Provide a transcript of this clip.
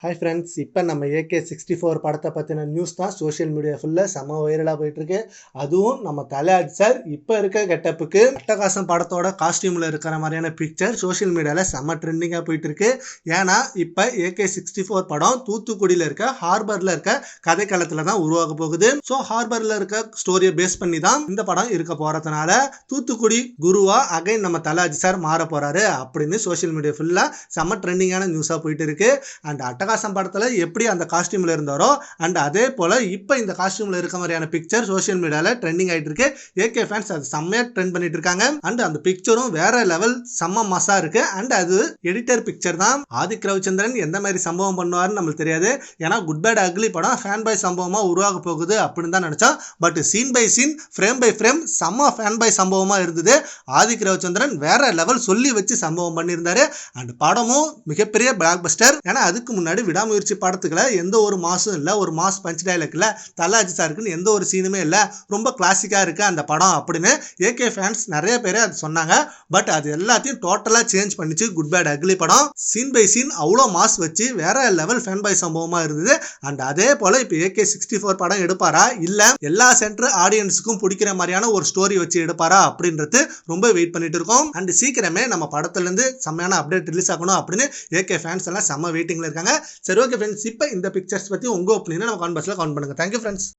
Hi friends, இப்போ நம்ம AK64 படத்தை பற்றின நியூஸ் தான் சோஷியல் மீடியா ஃபுல்லாக செம்ம வைரலாக போயிட்டுருக்கு. அதுவும் நம்ம தல சார் இப்போ இருக்க கெட்டப்புக்கு அட்டகாசம் படத்தோட காஸ்டியூமில் இருக்கிற மாதிரியான பிக்சர் சோஷியல் மீடியாவில் செம்ம ட்ரெண்டிங்காக போயிட்டுருக்கு. ஏன்னா இப்போ AK64 படம் தூத்துக்குடியில் இருக்க ஹார்பரில் இருக்க கதைக்களத்தில் தான் உருவாக போகுது. ஸோ ஹார்பரில் இருக்க ஸ்டோரியை பேஸ் பண்ணி தான் இந்த படம் இருக்க போகிறதுனால தூத்துக்குடி குருவா அகைன் நம்ம தல சார் மாற போகிறாரு அப்படின்னு சோஷியல் மீடியா ஃபுல்லாக செம்ம ட்ரெண்டிங்கான நியூஸாக போயிட்டு இருக்கு. அண்ட் அட்டகாசம் படத்துல எப்படி அந்த காஸ்டியூம்ல இருந்தாரோ அண்ட் அதே போல இப்ப இந்த காஸ்டியூம்ல இருக்க மாதிரியான பிக்சர் சோஷியல் மீடியால ட்ரெண்டிங் ஆயிட்டு இருக்கு. AK ஃபேன்ஸ் அது செம்மையா ட்ரெண்ட் பண்ணிட்டு இருக்காங்க. அண்ட் அந்த பிக்சரும் வேற லெவல் செம்ம மசா இருக்கு. அண்ட் அது எடிட்டர் பிக்சர் தான். ஆதிக் ரவிச்சந்திரன் எந்த மாதிரி சம்பவம் பண்ணுவாருன்னு நம்மளுக்கு தெரியாது. ஏன்னா குட் பேட் அக்லி படம் ஃபேன் பாய் சம்பவமா உருவாக போகுது அப்படின்னு தான் நினைச்சோம். But scene by scene frame by frame செம்ம ஃபேன் பாய் சம்பவமா இருந்தது. ஆதிக் ரவிச்சந்திரன் வேற லெவல் சொல்லி வச்சு சம்பவம் பண்ணியிருந்தாரு. அண்ட் படமும் மிகப்பெரிய பிளாக் பஸ்டர். ஏன்னா அதுக்கு முன்னாடி விடாமுயற்சி படத்துக்குள்ள எந்த ஒரு மாசும் இல்ல, ஒரு மாஸ் பஞ்ச் டயலாக் இல்ல, தலாஜி சாருக்குன்னு எந்த ஒரு சீனுமே இல்ல, ரொம்ப கிளாசிக்கா இருக்கு அந்த படம் அப்படின்னு AK ஃபேன்ஸ் நிறைய பேர் அது சொன்னாங்க. பட் அது எல்லாத்தையும் டோட்டலா சேஞ்ச் பண்ணிச்சு குட் பேட் அக்லி படம். சீன் பை சீன் அவ்வளோ மாஸ் வச்சு வேற லெவல் ஃபேன் பாய் சம்பவமா இருந்தது. அண்ட் அதே போல இப்போ AK64 படம் எடுப்பாரா இல்ல எல்லா சென்டர் ஆடியன்ஸுக்கும் பிடிக்கிற மாதிரியான ஒரு ஸ்டோரி வச்சு எடுப்பாரா அப்படின்றது ரொம்ப வெயிட் பண்ணிட்டு இருக்கோம். அண்ட் சீக்கிரமே நம்ம படத்துல இருந்து செம்மையான அப்டேட் ரிலீஸ் ஆகணும் அப்படின்னு AK ஃபேன்ஸ் எல்லாம் செம்ம வெயிட்டிங்ல இருக்காங்க. சரி, ஓகே ஃப்ரெண்ட்ஸ், இப்போ இந்த பிக்சர்ஸ் பத்தி உங்க ஒப்பீனியனை நம்ம கமெண்ட் பாக்ஸ்ல கமெண்ட் பண்ணுங்க. Thank you friends.